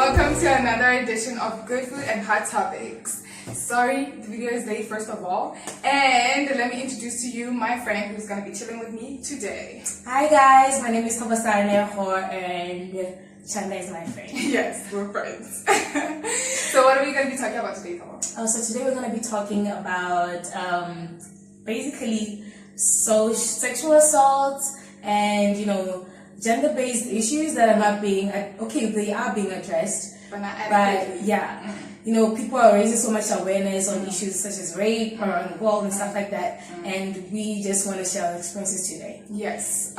welcome to another edition of Good Food and Hot Topics. Sorry, the video is late first of all, and let me introduce to you my friend who's going to be chilling with me today. Hi guys, my name is Tobasarneho and Chanda is my friend. Yes, we're friends. So what are we going to be talking about today, Toba? So today we're going to be talking about basically sexual assault and gender-based issues that are not being they are being addressed, but not adequately. People are raising so much awareness on issues such as rape or involved and stuff like that, and we just want to share our experiences today. Yes.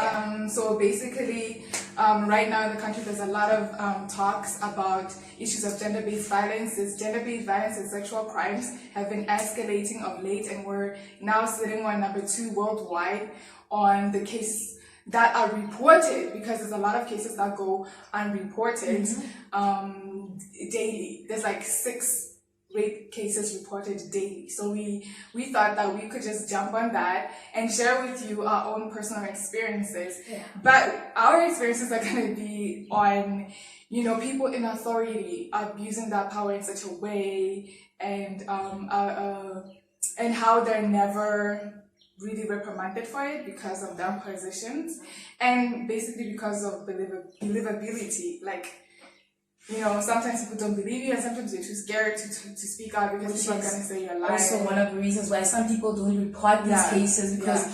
So basically, right now in the country, there's a lot of talks about issues of gender-based violence. Gender-based violence and sexual crimes have been escalating of late, and we're now sitting on number 2 worldwide on the case that are reported, because there's a lot of cases that go unreported daily. There's like 6 rape cases reported daily. So we thought that we could just jump on that and share with you our own personal experiences. Yeah. But our experiences are going to be on, people in authority abusing that power in such a way, and how they're never really reprimanded for it because of their positions, and basically because of believability. Like, sometimes people don't believe you, and sometimes they're too scared to speak out because people are going to say you're lying. Also, one of the reasons why some people don't report these cases, because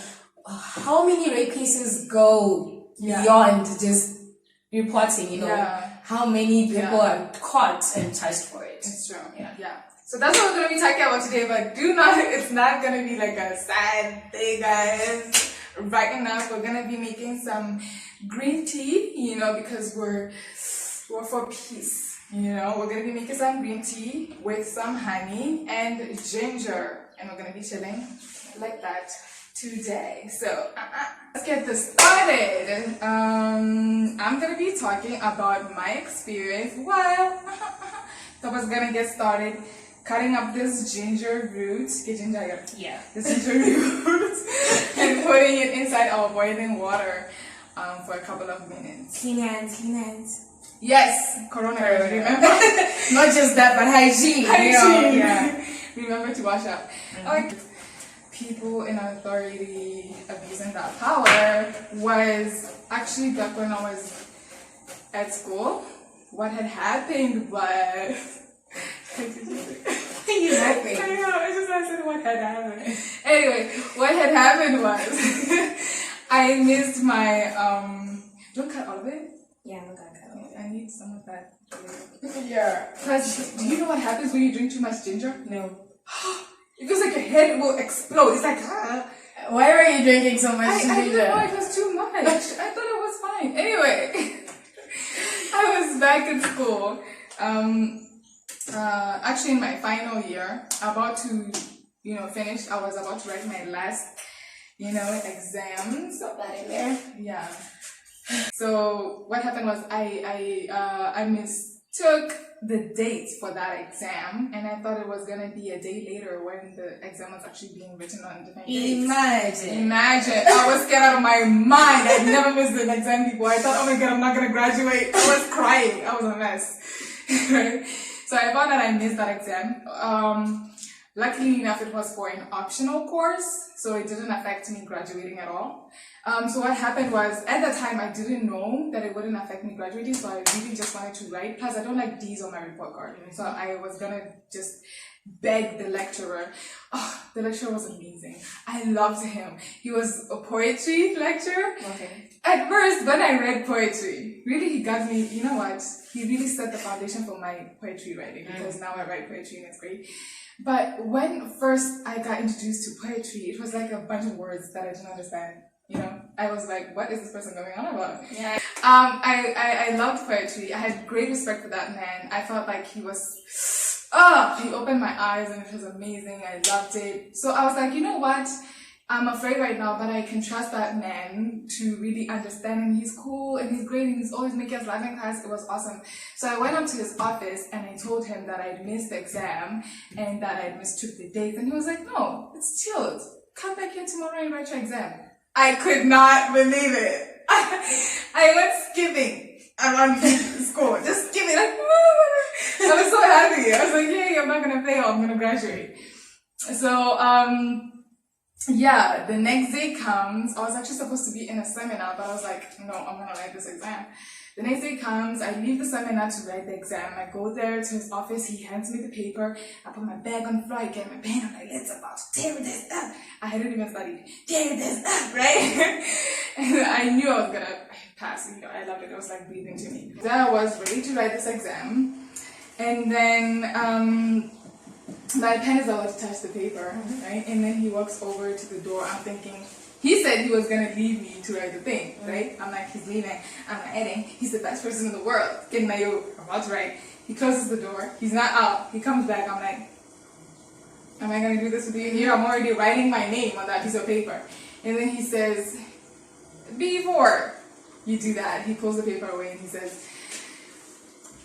how many rape cases go beyond just reporting, how many people are caught and charged for it. It's true. Yeah. So that's what we're going to be talking about today, but it's not going to be like a sad thing, guys. Right now, we're going to be making some green tea, because we're for peace, We're going to be making some green tea with some honey and ginger, and we're going to be chilling like that today. So, let's get this started. I'm going to be talking about my experience while Toba's going to get started cutting up this ginger root, this ginger root, and putting it inside our boiling water for a couple of minutes. Clean hands. Yes, coronavirus, remember? Not just that, but hygiene. Remember to wash up. Like, people in authority abusing that power was actually back when I was at school. What had happened was... Exactly. I said what had happened. Anyway, what had happened was I missed my don't cut all of it? Yeah, I'm not gonna cut all of it. I need some of that. Yeah. Because do you know what happens when you drink too much ginger? No. It feels like your head will explode. It's like Why were you drinking so much ginger? I didn't know it was too much. I thought it was fine. Anyway, I was back in school. Actually in my final year, about to, finish. I was about to write my last, exams. Got that in there. Yeah. So what happened was I mistook the date for that exam, and I thought it was gonna be a day later when the exam was actually being written on different dates. Imagine! I was scared out of my mind. I'd never missed an exam before. I thought, oh my god, I'm not gonna graduate. I was crying. I was a mess. Right? So I found that I missed that exam. Luckily enough, it was for an optional course, so it didn't affect me graduating at all. So what happened was, at the time, I didn't know that it wouldn't affect me graduating, so I really just wanted to write. Plus, I don't like D's on my report card, so I was gonna just beg the lecturer. Oh, the lecturer was amazing. I loved him. He was a poetry lecturer. Okay. At first, when I read poetry, really he got me, you know what? He really set the foundation for my poetry writing, because now I write poetry and it's great. But when first I got introduced to poetry, it was like a bunch of words that I didn't understand. I was like, what is this person going on about? Yeah. I loved poetry. I had great respect for that man. I felt like he was, he opened my eyes and it was amazing. I loved it. So I was like, you know what? I'm afraid right now, but I can trust that man to really understand, and he's cool and he's great and he's always making us laugh in class. It was awesome. So I went up to his office and I told him that I'd missed the exam and that I'd mistook the dates, and he was like, no, it's chilled. Come back here tomorrow and write your exam. I could not believe it. I went skipping around school, just skipping, like, I was so happy. I was like, yay, I'm not gonna fail, I'm gonna graduate. So, yeah, the next day comes. I was actually supposed to be in a seminar, but I was like, no, I'm gonna write this exam. The next day comes, I leave the seminar to write the exam. I go there to his office, he hands me the paper, I put my bag on the floor, I get my pen, I'm like, let's about to tear this up. I hadn't even studied. Tear this up, right? And I knew I was gonna pass, you know, I loved it. It was like breathing to me. Then I was ready to write this exam, and then my pen is about to touch the paper, right? And then he walks over to the door. I'm thinking, he said he was gonna leave me to write the thing, right? I'm like, he's leaving, I'm not editing. He's the best person in the world. Getting my about to write. He closes the door, he's not out. He comes back, I'm like, am I gonna do this with you here? I'm already writing my name on that piece of paper. And then he says, before you do that, he pulls the paper away and he says,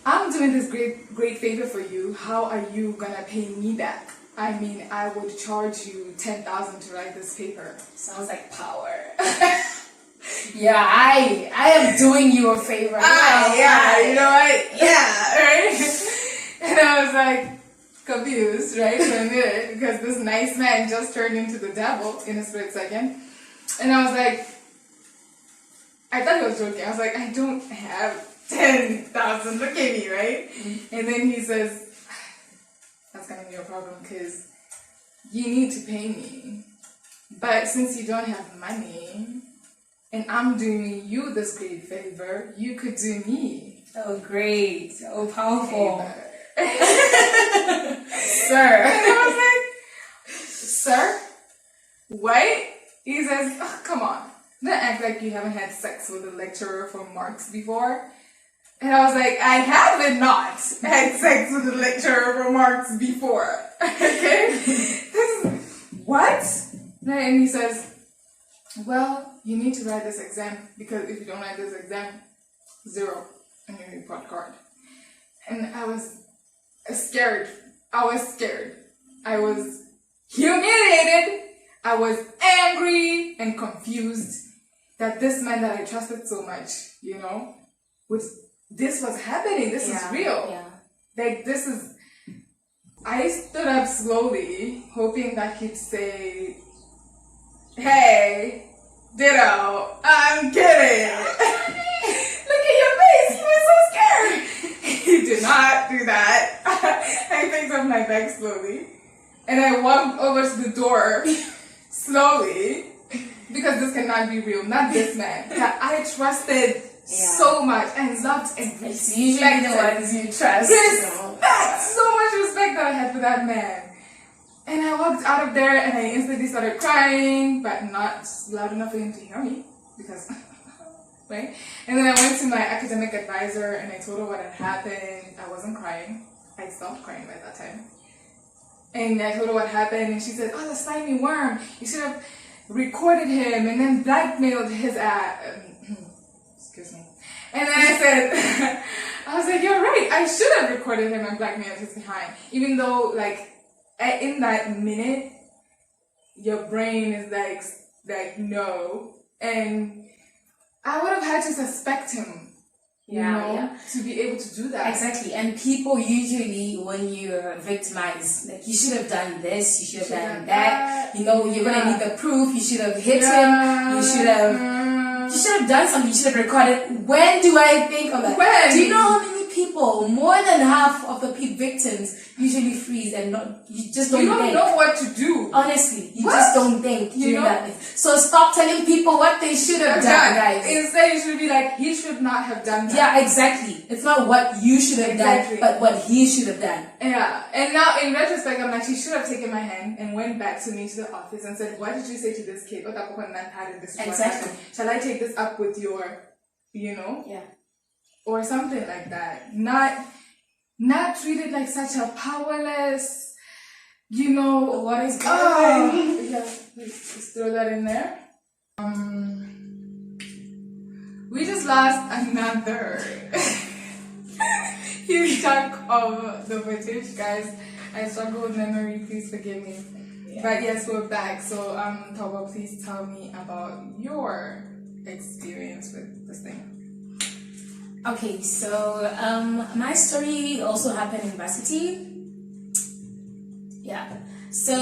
I'm doing this great favor for you. How are you gonna pay me back? I mean, I would charge you $10,000 to write this paper. Sounds like power. Yeah, I am doing you a favor. Yeah, you know what? Yeah, right? And I was like confused, right, for a minute, because this nice man just turned into the devil in a split second. And I was like, I thought he was joking. I was like, I don't have 10,000, look at me, right? Mm-hmm. And then he says, that's gonna be a problem because you need to pay me. But since you don't have money and I'm doing you this great favor, you could do me. Oh, great. Oh, powerful. Sir. And I was like, sir? What? He says, oh, come on. Don't act like you haven't had sex with a lecturer from Marx before. And I was like, I haven't not had sex with a lecturer from Marx before. Okay? What? And he says, well, you need to write this exam because if you don't write this exam, 0 on your report card. And I was scared. I was humiliated. I was angry and confused that this man that I trusted so much, you know, this was happening. This is real. Yeah. Like, this is... I stood up slowly, hoping that he'd say, hey, ditto, I'm kidding. Look at your face, you were so scared. He did not do that. I picked up my bag slowly, and I walked over to the door slowly, because this cannot be real. Not this man that I trusted so much and loved and respected. It's usually the ones you trust. Respect! So much respect that I had for that man. And I walked out of there and I instantly started crying, but not loud enough for him to hear me, because, right? And then I went to my academic advisor and I told her what had happened. I wasn't crying. I stopped crying by that time. And I told her what happened and she said, oh, the slimy worm. You should have recorded him and then blackmailed his excuse me. And then I said, I was like, you're right. I should have recorded him and blackmailed his behind. Even though, like, in that minute, your brain is like, no. And I would have had to suspect him, you know, to be able to do that. Exactly. And people usually, when you're victimized, like, you should have done this, you should have done that. You know, you're going to need the proof. You should have hit him. You should have done something. You should have recorded. When do I think of that? When? Do you know how many people, more than half of the victims, usually freeze and you just don't think. You don't know what to do. Honestly, you just don't think. You know that. So stop telling people what they should have done, guys. Instead, you should be like, he should not have done that. Yeah, exactly. It's not what you should have done, but what he should have done. Yeah. And now, in retrospect, I'm like, she should have taken my hand and went back to me to the office and said, what did you say to this kid? Exactly. Shall I take this up with your, you know? Yeah. Or something like that. Not treated like such a powerless, you know, what is going on? Yeah, let's throw that in there. We just lost another huge chunk of the footage, guys. I struggle with memory, please forgive me. Yeah. But yes, we're back. So, Tauba, please tell me about your experience with this thing. Okay, so my story also happened in varsity. Yeah. So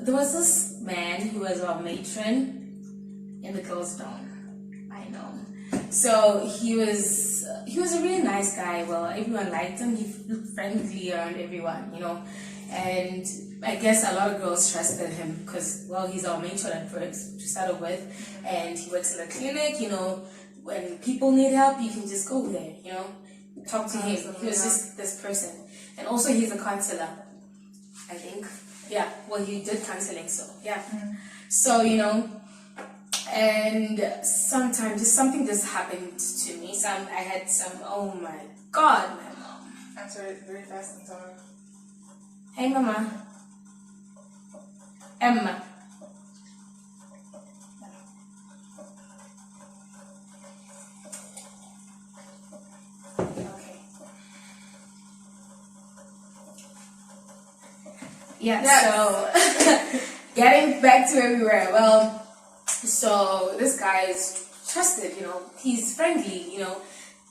there was this man who was our matron in the girls' dorm. I know. So he was a really nice guy. Well, everyone liked him. He looked friendly around everyone, and I guess a lot of girls trusted him because, well, he's our matron at first to start off with, and he works in the clinic. When people need help, you can just go there. Talk to him. He was just this person, and also he's a counselor, I think. Yeah. Well, he did counseling, so yeah. So and sometimes something just happened to me. I had some. Oh my God, my mom. Answer it very fast and sorry. Hey, Mama. Emma. Okay. Yeah. Yes. So getting back to where we were. Well. So this guy is trusted, he's friendly,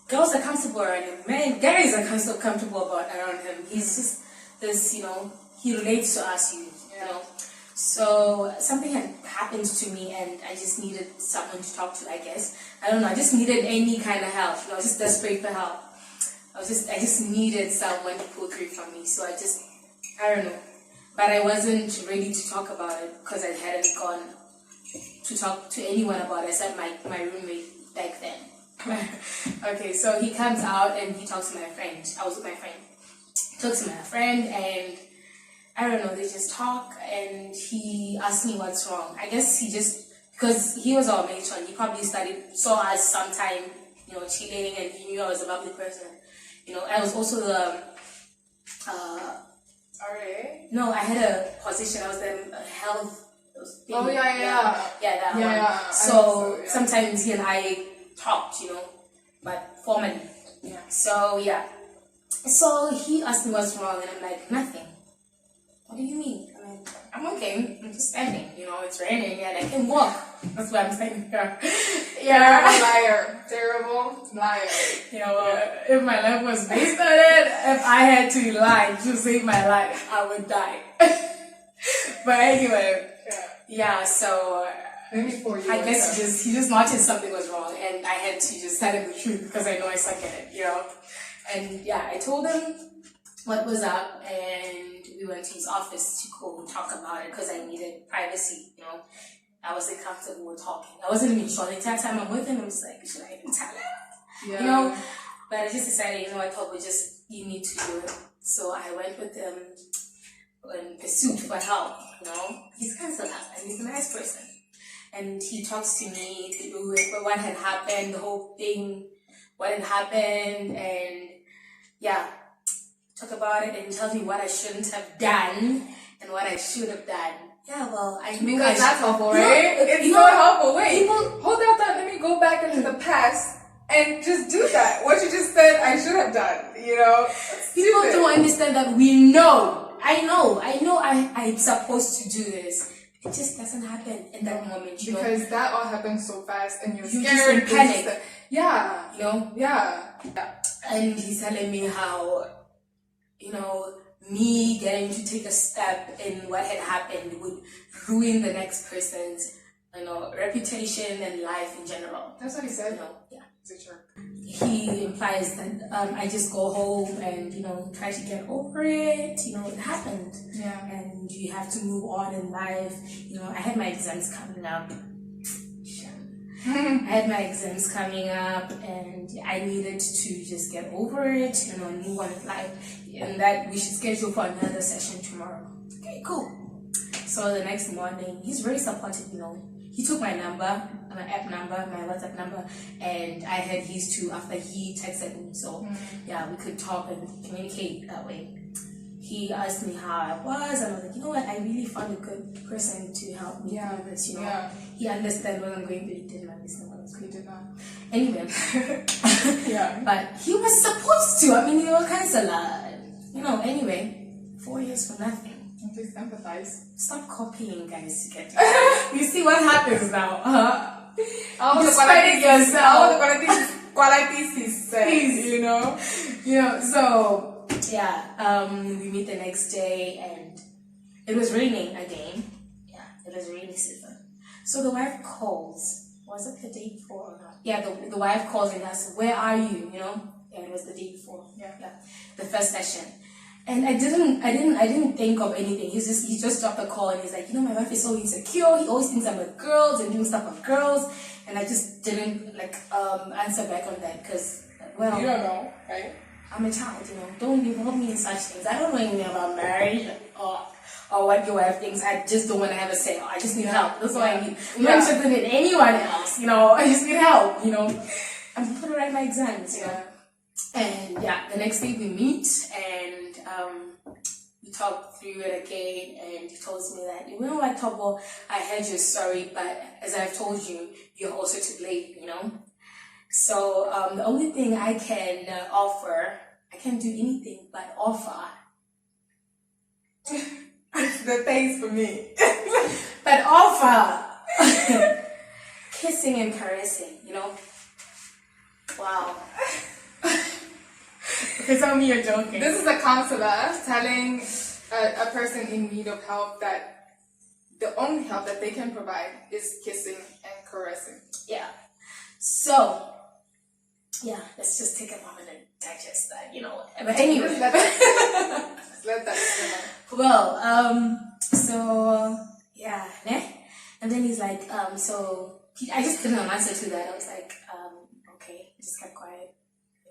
girls are comfortable around him, men, guys are comfortable around him. He's just this, he relates to us, So something had happened to me and I just needed someone to talk to, I guess. I don't know, I just needed any kind of help. I was just desperate for help. I just needed someone to pull through for me. So I don't know. But I wasn't ready to talk about it because I hadn't gone to talk to anyone about it except my roommate back then. Okay, so he comes out and he talks to my friend. I was with my friend. He talks to my friend and I don't know, they just talk and he asked me what's wrong. I guess because he was our matron, he probably saw us sometime, chilling, and he knew I was a lovely person. I was also the RA? No, I had a position, I was the health. Oh yeah, that one. Yeah. So sometimes he and I talked, but formally. Yeah. So yeah. So he asked me what's wrong, and I'm like, nothing. What do you mean? I mean, I'm okay. I'm just standing. It's raining and I can walk. That's what I'm saying here. Yeah. Terrible liar. If my life was based on it, if I had to lie to save my life, I would die. But anyway. Yeah, so I guess he just noticed something was wrong and I had to just tell him the truth because I know I suck at it, And yeah, I told him what was up and we went to his office to go talk about it because I needed privacy, I wasn't comfortable with talking. I wasn't even sure. The entire time I'm with him, I was like, should I even tell him? Yeah. But I just decided, I thought you need to do it. So I went with him in pursuit for help, He's counselor and he's a nice person. And he talks to me to do with what had happened, the whole thing, what had happened, and yeah, talk about it and tells me what I shouldn't have done and what I should have done. Yeah, well, because that's helpful, right? It's not helpful. Wait, hold that thought. Let me go back into the past and just do that. What you just said, I should have done. People don't understand that we know. I know I'm supposed to do this. It just doesn't happen in that moment, Because that all happens so fast and you're scared. Just in panic. Yeah. Yeah. And he's telling me how, me getting to take a step in what had happened would ruin the next person's, reputation and life in general. That's what he said. Yeah. He's a jerk. He implies that I just go home and try to get over it. It happened. Yeah. And you have to move on in life. I had my exams coming up. I had my exams coming up and I needed to just get over it, and move on with life. And that we should schedule for another session tomorrow. Okay, cool. So the next morning, he's very supportive, He took my number, my app number, my WhatsApp number, and I had his too after he texted me. So yeah, we could talk and communicate that way. He asked me how I was, and I was like, what, I really found a good person to help me through this, Yeah. He understood what I'm going through. He didn't understand what I was going through. He did not. Anyway. Yeah. But he was supposed to. I mean, he was counselor. Anyway, 4 years for nothing. Please empathize. Stop copying, guys, to get you see what happens now. Despite yourself. qualities he said, you know? So, yeah, we meet the next day and it was raining again. Yeah, it was raining season. So the wife calls. Was it the day before or not? Yeah, the wife calls and asks, where are you? You know? Yeah, it was the day before. Yeah. The first session. And I didn't think of anything. He just dropped a call and he's like, my wife is so insecure. He always thinks I'm with girls and doing stuff with girls. And I just didn't answer back on that because, well, you don't know, right? I'm a child, Don't involve me in such things. I don't know anything about marriage or what your wife thinks. I just don't want to have a say. I just need help. That's all I need. I'm not interested in anyone else, I just need help, I'm going to write my exams, And the next day we meet and we talked through it again and he tells me that, what, Tobo, I heard your story, but as I've told you, you're also to blame, So the only thing I can offer, I can't do anything but offer. It's the things for me. But offer kissing and caressing, Wow. Okay, tell me you're joking. This is a counselor telling a person in need of help that the only help that they can provide is kissing and caressing. Yeah. So, let's just take a moment and digest that, But anyway. Let that simmer. Well, so, and then he's like, I just couldn't answer to that. I was like, okay, I just kept quiet,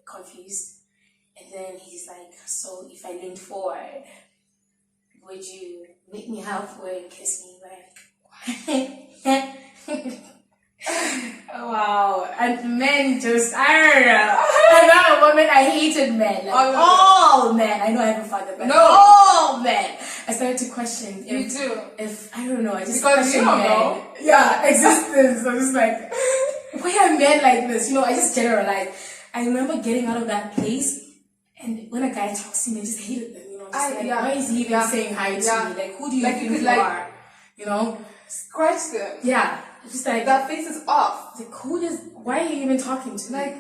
confused. And then he's like, so if I leaned forward, would you meet me halfway and kiss me back? Wow. And men just, I don't know. I'm not a woman, I hated men. All men. I know I have a father, but all men. I started to question you too. If I don't know, I just because you don't men. know. Yeah, existence. I'm just like, why are men like this? I just generalized. I remember getting out of that place, and when a guy talks to me, I just hated them. Why is he even saying hi to me? Like, who do you think you are? Scratch them. Yeah. Just like that face is off. Like, why are you even talking to me? Like,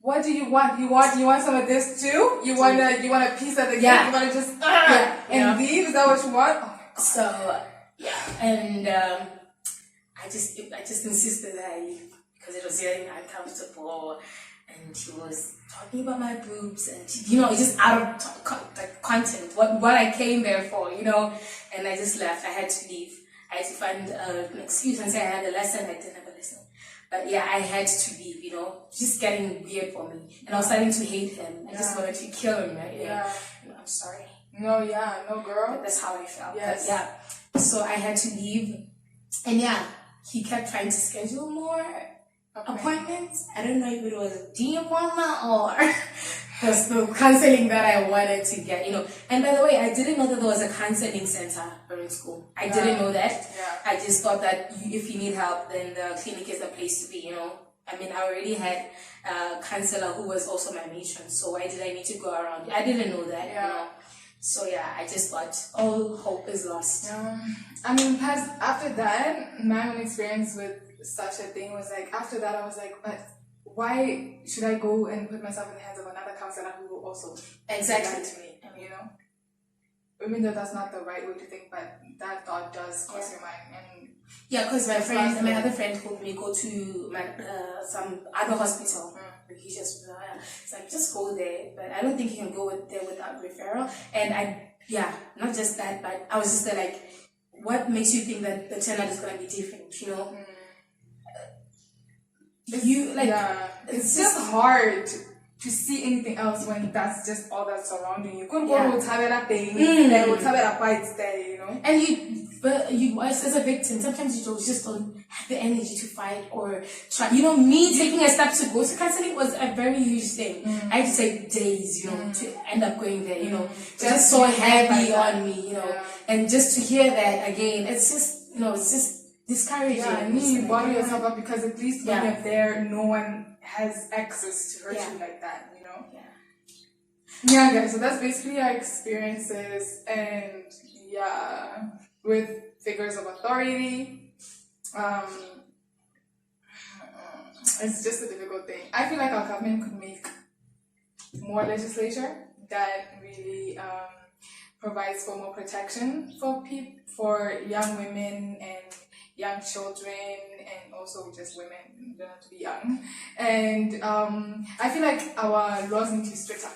what do you want? You want some of this too? You want a piece of the cake? You want to just and leave? Is that what you want? Oh my God. So and I just insisted that I leave because it was getting uncomfortable, and he was talking about my boobs, and it's just out of content what I came there for, and I just left. I had to leave. I had to find an excuse and say I had a lesson. I didn't have a lesson. But I had to leave, just getting weird for me. And I was starting to hate him. I just wanted to kill him, right? Yeah. I'm sorry. No, girl. But that's how I felt. Yes. But, so I had to leave. And he kept trying to schedule more appointments. I don't know if it was a D appointment or just the counseling that I wanted to get, And by the way, I didn't know that there was a counseling center in school. I didn't know that. Yeah. I just thought that if you need help, then the clinic is the place to be, I mean, I already had a counselor who was also my matron, so why did I need to go around? I didn't know that, So I just thought all hope is lost. I mean, after that, my own experience with such a thing was like, after that I was like, but why should I go and put myself in the hands of another counselor who will also exactly to me, Even though that's not the right way to think, but that thought does cross your mind. And because my other friend told me go to some other hospital. He just it's like, just go there, but I don't think you can go there without referral. And not just that, but I was just there like, what makes you think that the turnout is gonna be different? It's just hard to see anything else when that's just all that's surrounding you. Couldn't go to Tabera thing, or Tabera fights there, And you as a victim, sometimes you just don't have the energy to fight or try. Me taking a step to go to counseling was a very huge thing. I had to take days, to end up going there, just so heavy on me, and just to hear that again, it's just, it's just discouraging. And you bother yourself up because at least when you're there, no one has access to hurt you like that, guys, so that's basically our experiences and with figures of authority. it's just a difficult thing. I feel like our government could make more legislation that really provides for more protection for young women and young children, and also just women. You don't have to be young. And I feel like our laws need to be stricter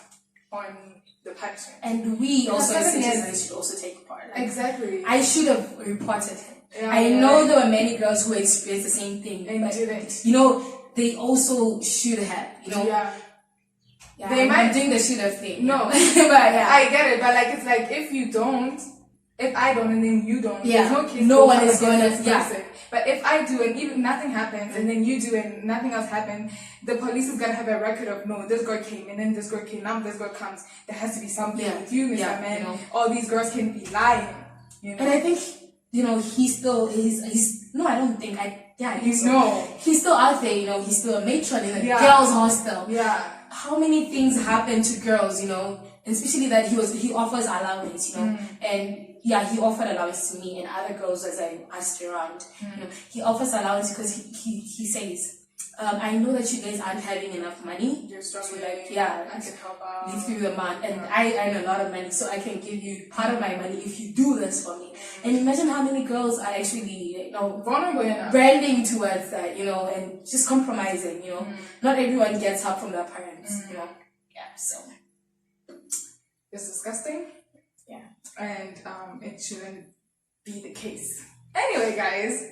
on the punishment. And we also as citizens should also take part. Like, exactly. I should have reported him. Yeah, I know there were many girls who experienced the same thing, and but didn't. You know, they also should have. You know. Yeah. Yeah, they might doing the should have thing. No, but yeah. I get it. But like, it's like if I don't, and then you don't. Yeah. There's no case. No one is going to. Yeah. But if I do and even nothing happens, and then you do and nothing else happened, the police is gonna have a record of no, this girl came and then this girl came, now this girl comes. There has to be something with you, Mr. Man. You know. All these girls can be lying. You know? And I think he's no, I don't think he's still out there. You know, he's still a matron in a girls' hostel. Yeah. How many things happen to girls? You know, and especially that he offers allowance. You know, and. Yeah, he offered allowance to me and other girls as I asked around. You know, he offers allowance because he says, I know that you guys aren't having enough money. You're struggling. I can help out. Live through the month, and I earn a lot of money, so I can give you part of my money if you do this for me. And imagine how many girls are actually, vulnerable enough, branding towards that, and just compromising. Not everyone gets help from their parents. So it's disgusting. Yeah. And it shouldn't be the case. Anyway, guys,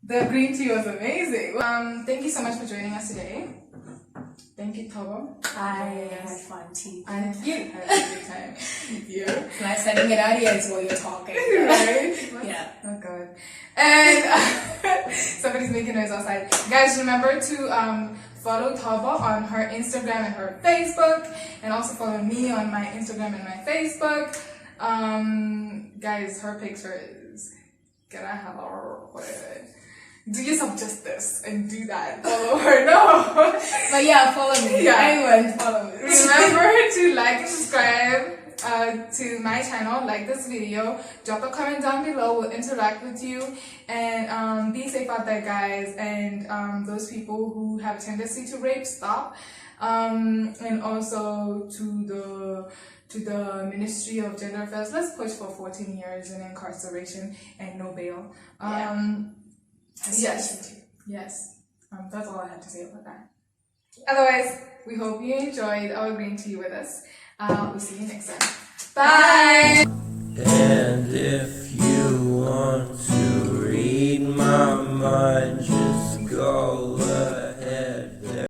the green tea was amazing. Thank you so much for joining us today. Thank you, Tobo. I had fun too. And you had a great time. You. It's nice having an audience while you're talking. Right? Yeah. Oh god. And somebody's making noise outside. Guys, remember to follow Taba on her Instagram and her Facebook, and also follow me on my Instagram and my Facebook. Guys, her picture is get a hell do yourself justice and do that. Follow her, no. But yeah, follow me. Yeah, anyone follow me. Remember to like and subscribe to my channel, like this video, drop a comment down below, we'll interact with you, and be safe out there, guys, and those people who have a tendency to rape, stop, and also to the Ministry of Gender Affairs, let's push for 14 years in incarceration and no bail. Yes. That's all I have to say about that. Otherwise, we hope you enjoyed our green tea with us. We'll see you next time. Bye! And if you want to read my mind, just go